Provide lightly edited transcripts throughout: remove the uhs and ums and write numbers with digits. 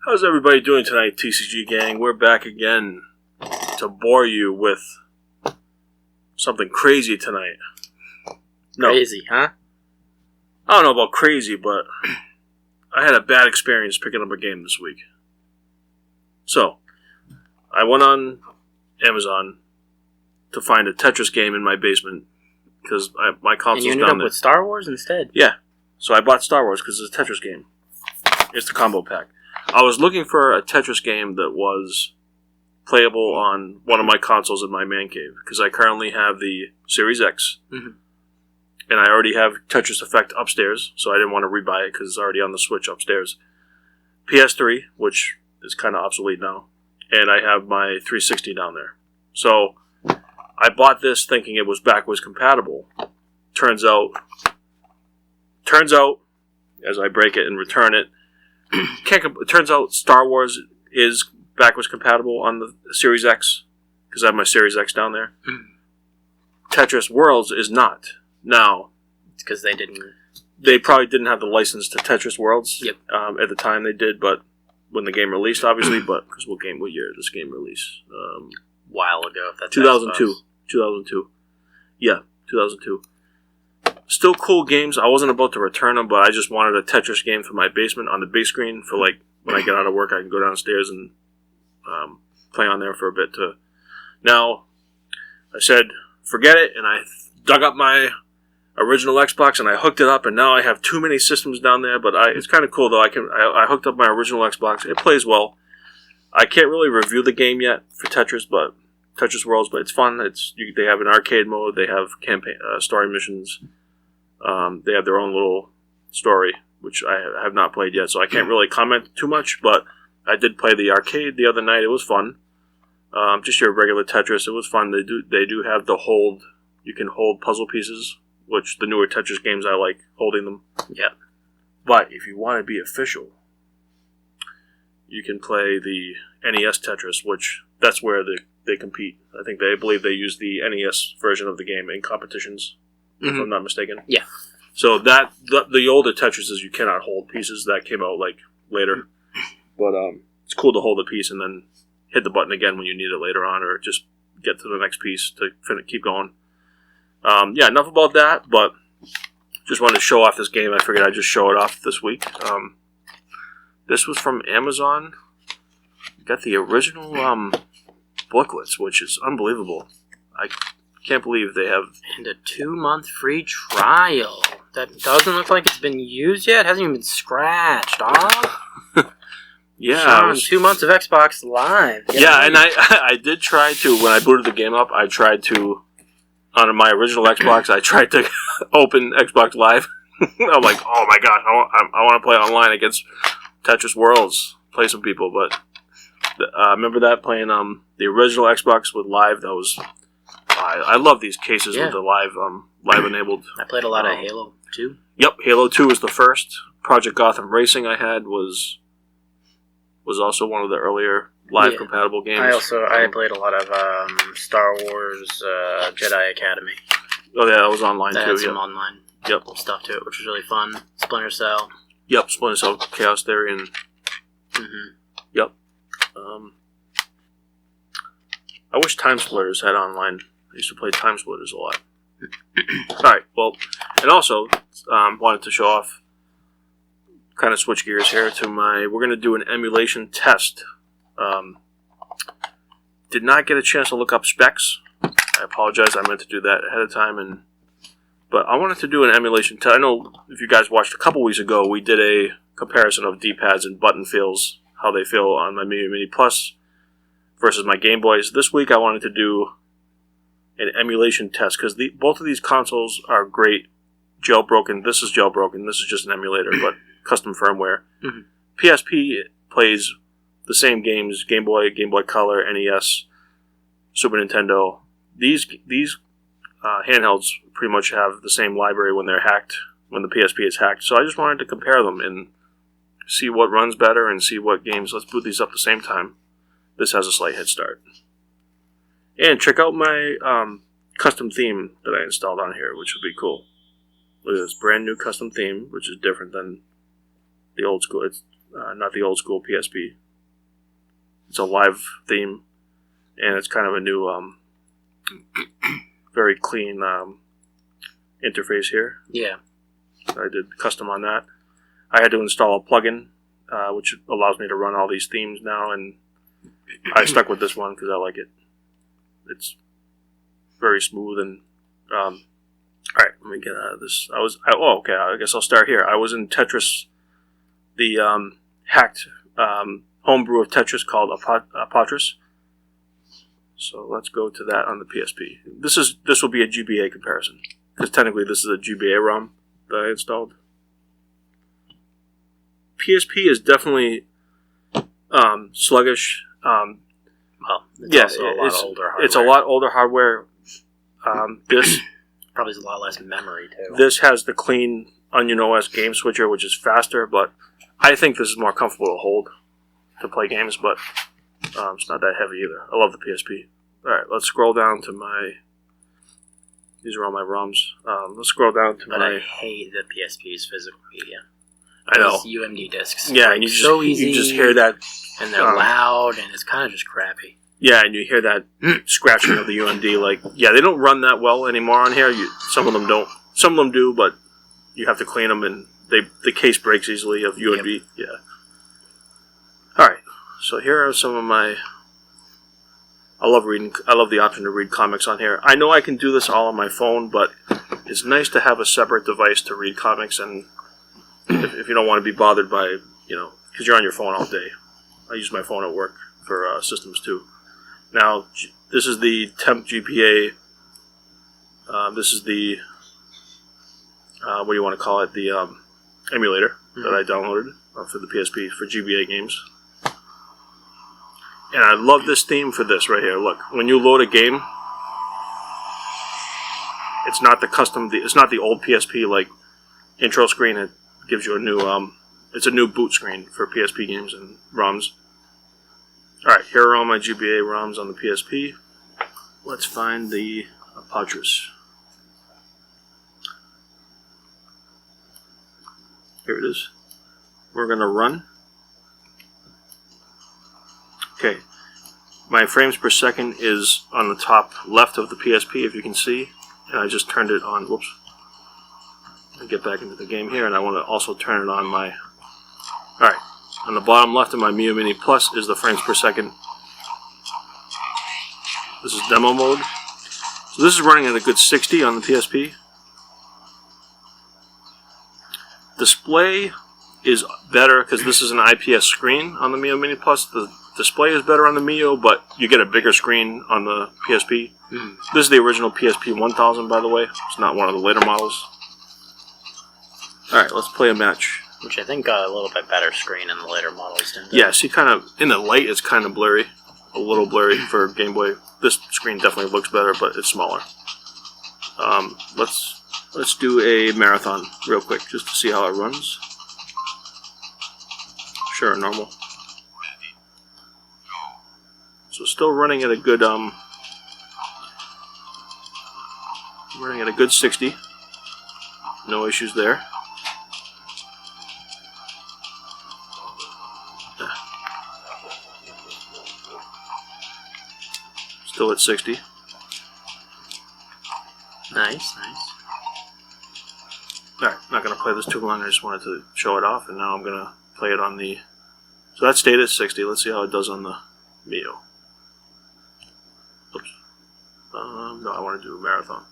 How's everybody doing tonight, TCG gang? We're back again to bore you with something crazy tonight. No. Crazy, huh? I don't know about crazy, but I had a bad experience picking up a game this week. So, I went on Amazon to find a Tetris game in my basement because my console's down there. And you ended up with Star Wars instead? Yeah. So I bought Star Wars because it's a Tetris game. It's the combo pack. I was looking for a Tetris game that was playable on one of my consoles in my man cave because I currently have the Series X. Mm-hmm. And I already have Tetris Effect upstairs, so I didn't want to rebuy it because it's already on the Switch upstairs. PS3, which is kind of obsolete now, and I have my 360 down there. So I bought this thinking it was backwards compatible. Turns out, as I break it and return it, it turns out Star Wars is backwards compatible on the Series X because I have my Series X down there. Tetris Worlds is not. Now, it's because they probably didn't have the license to Tetris Worlds. Yep. At the time they did, but when the game released, obviously. But because what year did this game release? While ago. That's 2002. 2002. Yeah, 2002. Still cool games. I wasn't about to return them, but I just wanted a Tetris game for my basement on the big screen for like when I get out of work, I can go downstairs and play on there for a bit. Now, I said forget it, and I dug up my original Xbox and I hooked it up, and now I have too many systems down there. But it's kind of cool though. I hooked up my original Xbox. It plays well. I can't really review the game yet for Tetris, but Tetris Worlds, but it's fun. They have an arcade mode. They have campaign story missions. They have their own little story, which I have not played yet, so I can't really comment too much. But I did play the arcade the other night. It was fun. Just your regular Tetris. It was fun. They do have the hold. You can hold puzzle pieces, which the newer Tetris games I like holding them. Yeah. But if you want to be official, you can play the NES Tetris, which that's where they compete. I believe they use the NES version of the game in competitions, if I'm not mistaken. Yeah. So the older Tetrises you cannot hold pieces. That came out like later. But it's cool to hold a piece and then hit the button again when you need it later on, or just get to the next piece to keep going. Yeah, enough about that, but just wanted to show off this game. I figured I'd just show it off this week. This was from Amazon. Got the original booklets, which is unbelievable. I can't believe they have... And a 2-month free trial. That doesn't look like it's been used yet. It hasn't even been scratched off. Yeah. Sean, 2 months of Xbox Live. Yeah, and I did try to, when I booted the game up, I tried to... On my original Xbox, I tried to open Xbox Live. I'm like, oh my god, I want to play online against Tetris Worlds, play some people. But remember that playing the original Xbox with Live? That was I love these cases with the live enabled. I played a lot of Halo 2. Yep, Halo 2 was the first. Project Gotham Racing I had was also one of the earlier live compatible games. I played a lot of Star Wars Jedi Academy. Oh yeah, that was online that too. Had some online stuff to it, which was really fun. Splinter Cell. Yep, Splinter Cell, Chaos Theory, and yep. I wish Time Splitters had online. I used to play Time Splitters a lot. Alright, well, and also wanted to show off, kind of switch gears here to we're going to do an emulation test. Did not get a chance to look up specs. I apologize, I meant to do that ahead of time, but I wanted to do an emulation test. I know if you guys watched a couple weeks ago, we did a comparison of D-pads and button feels, how they feel on my Mini Plus versus my Game Boys. This week I wanted to do an emulation test, because both of these consoles are great. Jailbroken. This is jailbroken. This is just an emulator, but custom firmware. PSP plays the same games: Game Boy, Game Boy Color, NES, Super Nintendo. These handhelds pretty much have the same library when they're hacked, when the PSP is hacked. So I just wanted to compare them and see what runs better and see what games. Let's boot these up at the same time. This has a slight head start. And check out my custom theme that I installed on here, which would be cool. Look at this brand new custom theme, which is different than the old school. not the old school PSP. It's a live theme, and it's kind of a new, very clean interface here. Yeah. I did custom on that. I had to install a plugin, which allows me to run all these themes now, and I stuck with this one because I like it. It's very smooth and. All right, let me get out of this. Okay. I guess I'll start here. I was in Tetris, the hacked homebrew of Tetris called Apotris. So let's go to that on the PSP. This will be a GBA comparison because technically this is a GBA ROM that I installed. PSP is definitely sluggish. It's also a lot older hardware. It's a lot older hardware. This probably has a lot less memory too. This has the clean Onion OS game switcher, which is faster, but I think this is more comfortable to hold to play games, but it's not that heavy either. I love the PSP. Alright, let's scroll down to my... These are all my ROMs. Let's scroll down to I hate the PSP's physical media. I know. Those UMD discs. Yeah, and you just hear that... And they're loud, and it's kind of just crappy. Yeah, and you hear that scratching of the UMD. Like, yeah, they don't run that well anymore on here. Some of them don't. Some of them do, but you have to clean them, and the case breaks easily of UMD. Yep. Yeah. All right. So here are some of my. I love reading. I love the option to read comics on here. I know I can do this all on my phone, but it's nice to have a separate device to read comics, and if you don't want to be bothered by, because you're on your phone all day. I use my phone at work for systems too. Now, this is the temp GPA. This is the, what do you want to call it, the emulator that I downloaded for the PSP for GBA games. And I love this theme for this right here. Look, when you load a game, it's not it's not the old PSP like intro screen. It gives you a new, it's a new boot screen for PSP games and ROMs. Alright, here are all my GBA ROMs on the PSP. Let's find the Apotris. Here it is. We're going to run. Okay. My frames per second is on the top left of the PSP, if you can see. And I just turned it on. Whoops. I'll get back into the game here, and I want to also turn it on my... Alright. On the bottom left of my Mio Mini Plus is the frames per second. This is demo mode. So this is running at a good 60 on the PSP. Display is better because this is an IPS screen on the Mio Mini Plus. The display is better on the Mio, but you get a bigger screen on the PSP. This is the original PSP 1000, by the way. It's not one of the later models. Alright, let's play a match. Which I think got a little bit better screen in the later models, didn't it? Yeah, see, kind of, in the light, it's kind of blurry. A little blurry for Game Boy. This screen definitely looks better, but it's smaller. Let's do a marathon real quick, just to see how it runs. Sure, normal. So still running at a good, running at a good 60. No issues there. Still at 60. Nice. Alright, not going to play this too long. I just wanted to show it off, and now I'm going to play it on the... So that stayed at 60. Let's see how it does on the Mio. Oops. No, I want to do a marathon.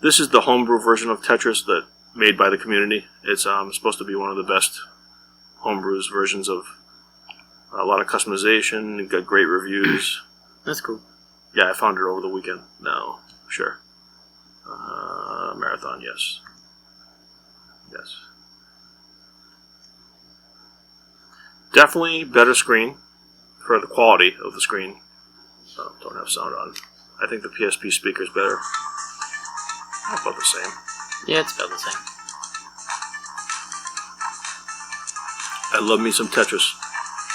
This is the homebrew version of Tetris that made by the community. It's supposed to be one of the best homebrews versions of a lot of customization. It got great reviews. That's cool. Yeah, I found it over the weekend. No, sure. Marathon, yes. Yes. Definitely better screen for the quality of the screen. Oh, don't have sound on. I think the PSP speaker is better. About the same. Yeah, it's about the same. I love me some Tetris.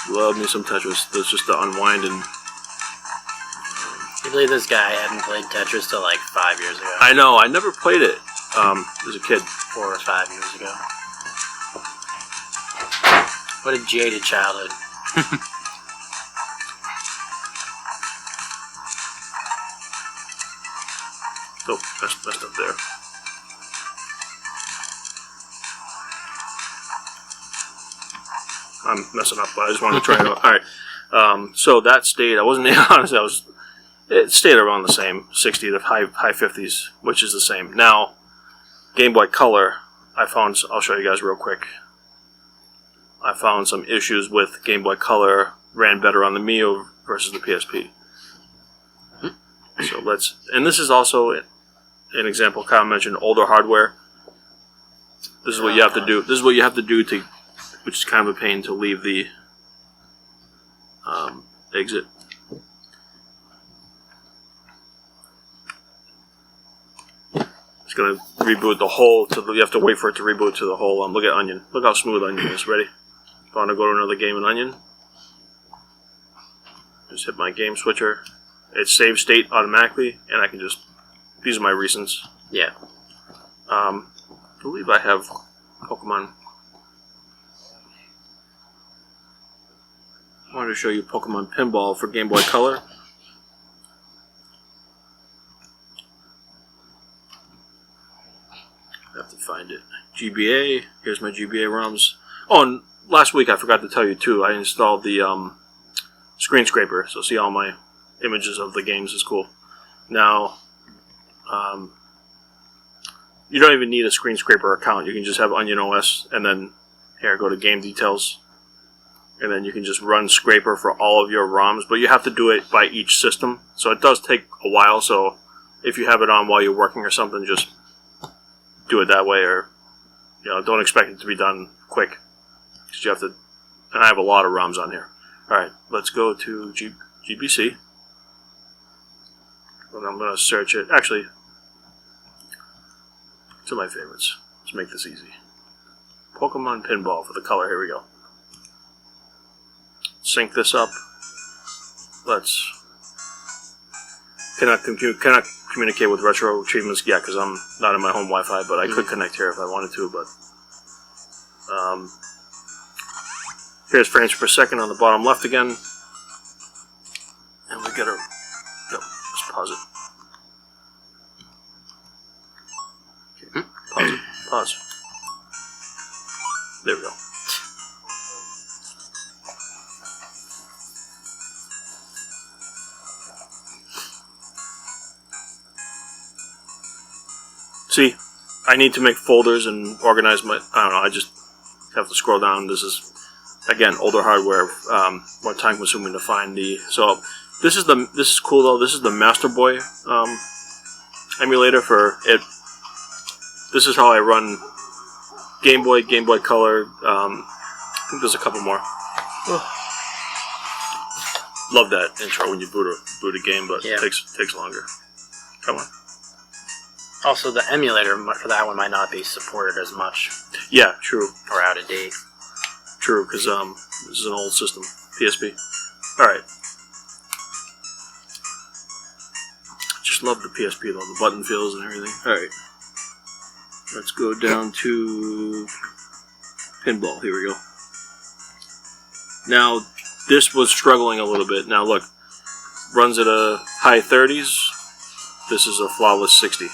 Love me some Tetris. There's just the unwind and... I believe this guy hadn't played Tetris till like 5 years ago. I know, I never played it as a kid. 4 or 5 years ago. What a jaded childhood. Oh, messed up there. I'm messing up, but I just wanted to try it out. Alright. So that stayed, I wasn't honest, it stayed around the same, 60 to high 50s, which is the same. Now, Game Boy Color, I'll show you guys real quick. I found some issues with Game Boy Color ran better on the Mio versus the PSP. So and this is also an example. Kyle mentioned older hardware. This is what you have to do. This is what you have to do which is kind of a pain, to leave the exit. It's gonna reboot the whole. You have to wait for it to reboot to the whole. Look at Onion. Look how smooth Onion is. Ready? If I want to go to another game in Onion, just hit my game switcher. It saves state automatically, and I can just. These are my recents. Yeah. I believe I have Pokemon. I wanted to show you Pokemon Pinball for Game Boy Color. I have to find it. GBA. Here's my GBA ROMs. Oh, and last week I forgot to tell you too. I installed the screen scraper, so see all my images of the games is cool. Now, you don't even need a screen scraper account. You can just have Onion OS, and then here, go to Game Details, and then you can just run scraper for all of your ROMs. But you have to do it by each system, so it does take a while. So if you have it on while you're working or something, just do it that way, or don't expect it to be done quick, because you have to. And I have a lot of ROMs on here. All right, let's go to GBC. And I'm going to search it. Actually, to my favorites. Let's make this easy. Pokemon Pinball for the color. Here we go. Sync this up. Let's. Cannot communicate with retro achievements yet because I'm not in my home Wi-Fi, but I could connect here if I wanted to. But here's frames per second on the bottom left again, and we get a. Yep, let's pause it. Okay, pause it. Pause. There we go. See, I need to make folders and organize my. I don't know. I just have to scroll down. This is again older hardware, more time consuming to find the. So this is cool though. This is the Master Boy emulator for it. This is how I run Game Boy Color. I think there's a couple more. Love that intro when you boot a game, but it takes longer. Come on. Also, the emulator for that one might not be supported as much. Yeah, true. Or out of date. True, because this is an old system, PSP. All right. Just love the PSP though, the button feels and everything. All right. Let's go down to Pinball. Here we go. Now, this was struggling a little bit. Now look, runs at a high 30s. This is a flawless 60.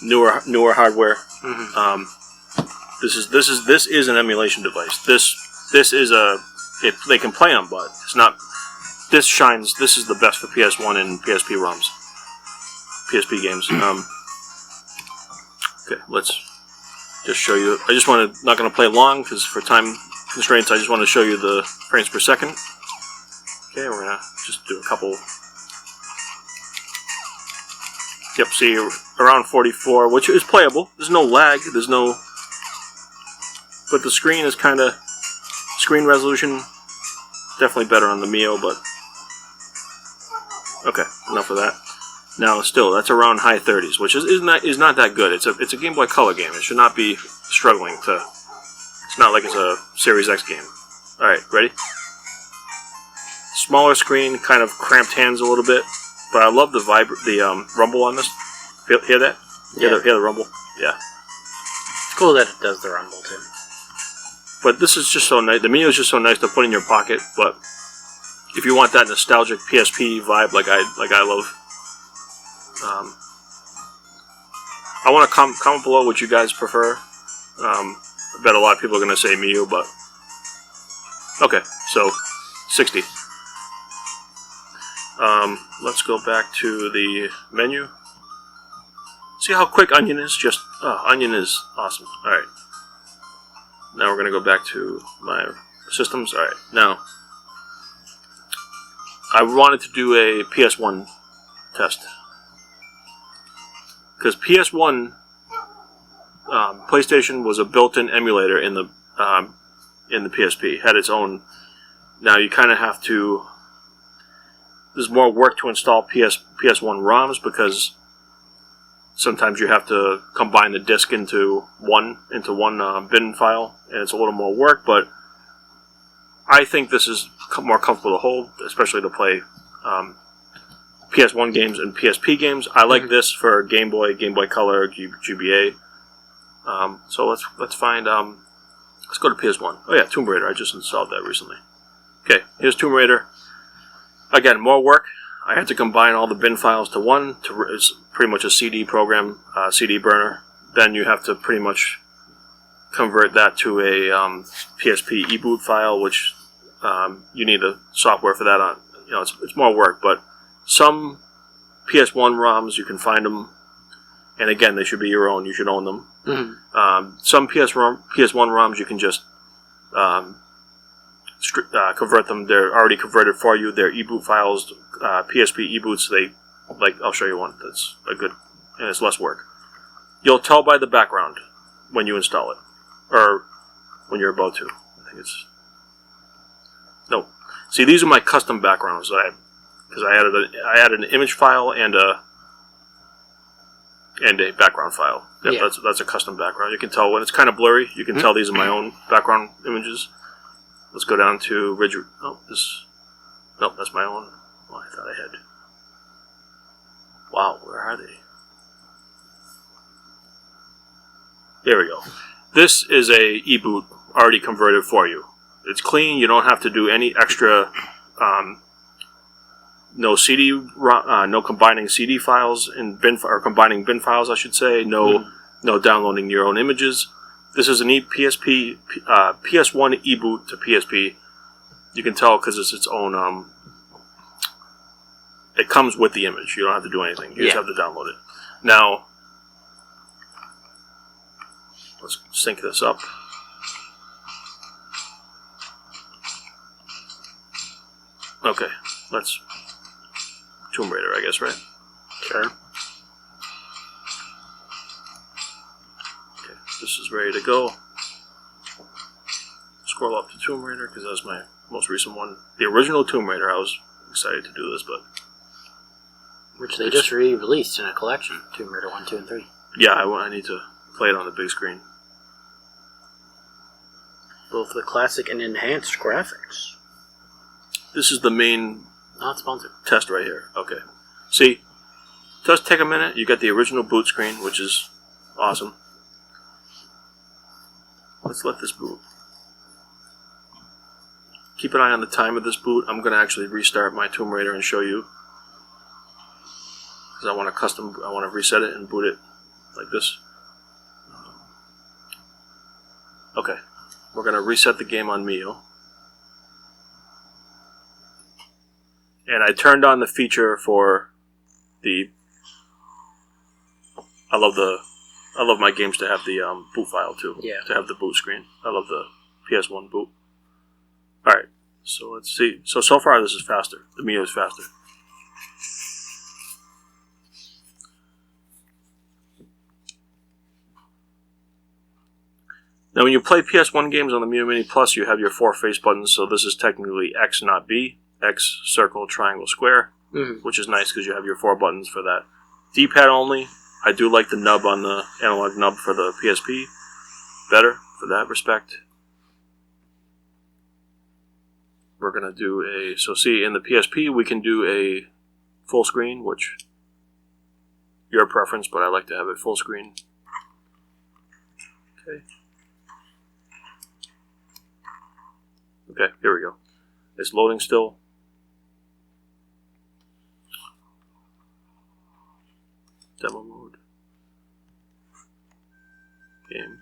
Newer hardware. Mm-hmm. This is an emulation device. This is they can play on, but it's not. This shines. This is the best for PS1 and PSP ROMs, PSP games. Okay, let's just show you. I just want to not going to play long because for time constraints, I just want to show you the frames per second. Okay, we're gonna just do a couple. Yep, see, around 44, which is playable. There's no lag, but the screen is kind of, screen resolution, definitely better on the Mio, but, okay, enough of that. Now, still, that's around high 30s, which is not that good. It's a Game Boy Color game. It should not be struggling to, it's not like it's a Series X game. Alright, ready? Smaller screen, kind of cramped hands a little bit. But I love the rumble on this. Hear that? Yeah. Hear the rumble? Yeah. It's cool that it does the rumble too. But this is just so nice. The menu is just so nice to put in your pocket. But if you want that nostalgic PSP vibe, like I love, I want to comment below what you guys prefer. I bet a lot of people are going to say Miu, but okay, so 60. Let's go back to the menu. See how quick Onion is? Onion is awesome. Alright. Now we're going to go back to my systems. Alright, now I wanted to do a PS1 test. Because PS1, PlayStation was a built-in emulator in the PSP. Had its own. Now you kind of have to. There's more work to install PS1 ROMs because sometimes you have to combine the disc into one bin file, and it's a little more work. But I think this is more comfortable to hold, especially to play PS1 games and PSP games. I like this for Game Boy, Game Boy Color, GBA. So let's find. Let's go to PS1. Oh yeah, Tomb Raider. I just installed that recently. Okay, here's Tomb Raider. Again, more work. I had to combine all the bin files to one. It's pretty much a CD program, CD burner. Then you have to pretty much convert that to a PSP eBoot file, which you need a software for that. It's more work, but some PS1 ROMs you can find them, and again, they should be your own. You should own them. Mm-hmm. Some PS1 ROMs you can just convert them. They're already converted for you. They're eBoot files, PSP eBoots. I'll show you one that's a good, and it's less work. You'll tell by the background when you install it, or when you're about to. I think it's no. See, these are my custom backgrounds because I added an image file and a background file. Yeah. That's a custom background. You can tell when it's kind of blurry. You can tell these are my own background images. Let's go down to Ridge. Oh, that's my own. Oh, I thought I had. Wow, where are they? There we go. This is a eBoot already converted for you. It's clean. You don't have to do any extra. No CD, no combining CD files in bin or combining bin files, I should say. No downloading your own images. This is an PS1 eBoot to PSP. You can tell because it's its own. It comes with the image. You don't have to do anything. You just have to download it. Now, let's sync this up. Okay, let's Tomb Raider, I guess, right? Sure. Okay, this is ready to go. Scroll up to Tomb Raider because that's my most recent one. The original Tomb Raider. I was excited to do this, but which they just re-released in a collection, Tomb Raider 1, 2, and 3. Yeah, I need to play it on the big screen. Both the classic and enhanced graphics. This is the main Not sponsored. test right here. Okay. See, it does take a minute. You got the original boot screen, which is awesome. Let's let this boot. Keep an eye on the time of this boot. I'm going to actually restart my Tomb Raider and show you. Because I want to reset it and boot it like this. Okay. We're going to reset the game on Mio. And I turned on the feature for the. I love my games to have the boot file too. Yeah. To have the boot screen. I love the PS1 boot. All right. So let's see. So far this is faster. The Mio is faster. Now, when you play PS1 games on the Mio Mini Plus, you have your 4 face buttons. So this is technically X, not B. X, circle, triangle, square, which is nice because you have your 4 buttons for that. D-pad only. I do like the nub on the analog nub for the PSP. Better for that respect. We're going to do so see, in the PSP we can do a full screen, which your preference, but I like to have it full screen. Okay. Okay, here we go. It's loading still. Demo mode. Game.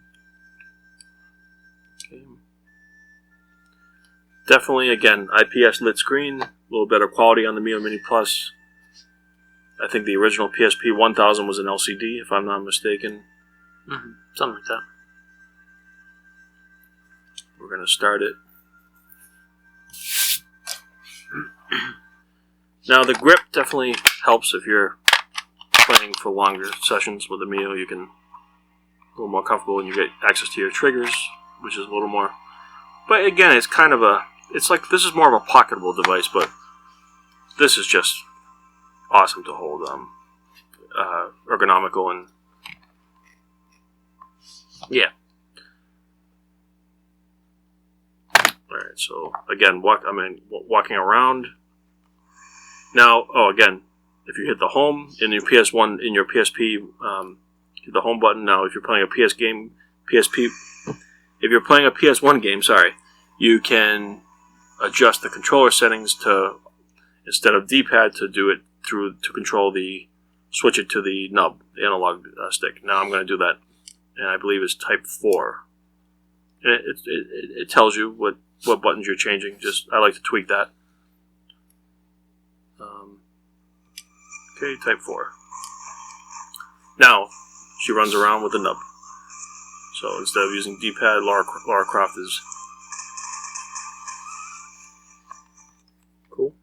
Definitely, again, IPS lit screen. A little better quality on the Mio Mini Plus. I think the original PSP 1000 was an LCD, if I'm not mistaken. Mm-hmm. Something like that. We're going to start it. Now, the grip definitely helps if you're playing for longer sessions with the Mio. You can a little more comfortable and you get access to your triggers, which is a little more. But again, it's kind of it's like this is more of a pocketable device, but this is just awesome to hold, ergonomical and yeah. All right, so again, walking around. Now, again, if you hit the home in your PS1 in your PSP, hit the home button. Now, if you're playing a PSP, if you're playing a PS1 game, you can adjust the controller settings to, instead of D-pad, to switch it to the nub, the analog stick. Now I'm going to do that, and I believe it's type 4. And it tells you what buttons you're changing. I like to tweak that. Okay, type 4. Now she runs around with the nub. So instead of using D-pad, Lara Croft is cool.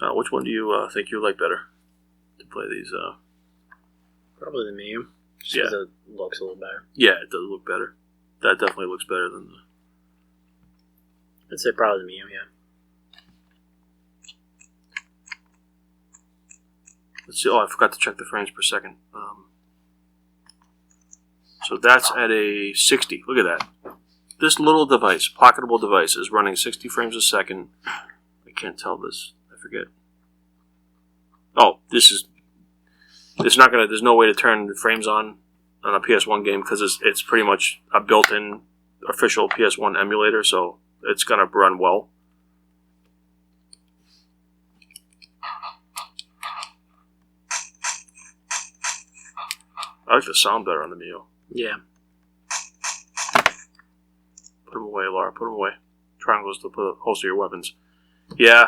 Which one do you think you like better to play these? Probably the Mio. Just Yeah. because it looks a little better. Yeah, it does look better. That definitely looks better than the... I'd say probably the Mio, yeah. Let's see. Oh, I forgot to check the frames per second. So that's at a 60. Look at that. This little device, pocketable device, is running 60 frames a second. I can't tell this. I forget. Oh, it's not gonna. There's no way to turn the frames on a PS1 game because it's pretty much a built-in official PS1 emulator, so it's gonna run well. I like the sound better on the Mio. Yeah. Put them away, Laura. Put them away. Triangles to put holster your weapons. Yeah.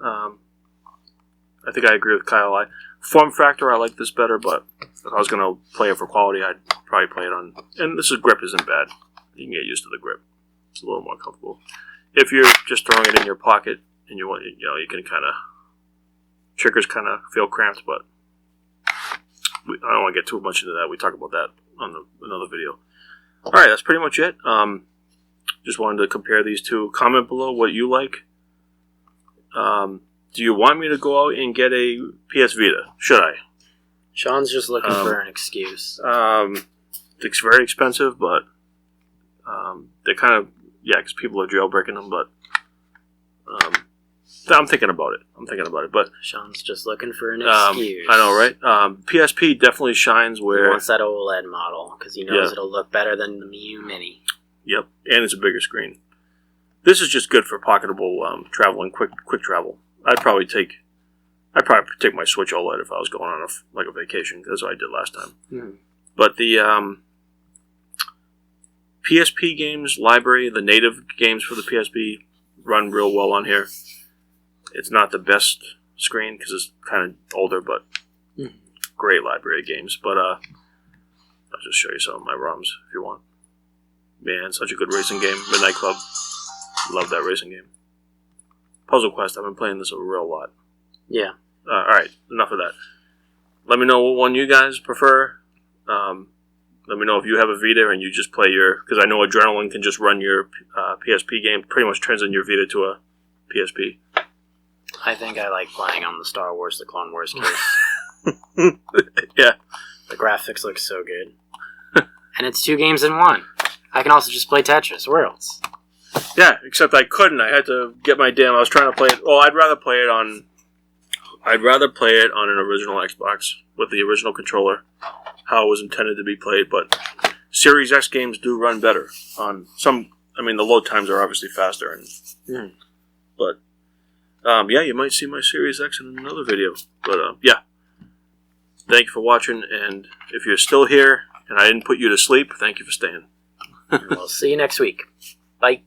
I think I agree with Kyle. Form factor, I like this better, but if I was going to play it for quality, I'd probably play it on... And grip isn't bad. You can get used to the grip. It's a little more comfortable. If you're just throwing it in your pocket and you want, you can kind of... Triggers kind of feel cramped, but... I don't want to get too much into that. We talk about that on another video. Alright, that's pretty much it. Just wanted to compare these two. Comment below what you like. Do you want me to go out and get a PS Vita? Should I? Sean's just looking for an excuse. It's very expensive, but they're kind of... Yeah, because people are jailbreaking them, but... I'm thinking about it. But Sean's just looking for an excuse. I know, right? PSP definitely shines where... He wants that OLED model, because he knows it'll look better than the Mio Mini. Yep, and it's a bigger screen. This is just good for pocketable travel and quick travel. I'd probably take my Switch OLED if I was going on a vacation. That's what I did last time. Mm. But the PSP games library, the native games for the PSP, run real well on here. It's not the best screen because it's kind of older, but great library of games. But I'll just show you some of my ROMs if you want. Man, such a good racing game. Midnight Club. Love that racing game. Puzzle Quest, I've been playing this a real lot. Yeah. Alright, enough of that. Let me know what one you guys prefer. Let me know if you have a Vita and you just play because I know Adrenaline can just run your PSP game, pretty much turns in your Vita to a PSP. I think I like playing on the Star Wars, the Clone Wars case. Yeah. The graphics look so good. And it's 2 games in 1. I can also just play Tetris. Worlds. Yeah, except I couldn't. I had to get my I was trying to play it. Well, I'd rather play it on an original Xbox with the original controller, how it was intended to be played. But Series X games do run better on some. I mean, the load times are obviously faster, but yeah, you might see my Series X in another video. But yeah, thank you for watching, and if you're still here and I didn't put you to sleep, thank you for staying. We'll see you next week. Bye.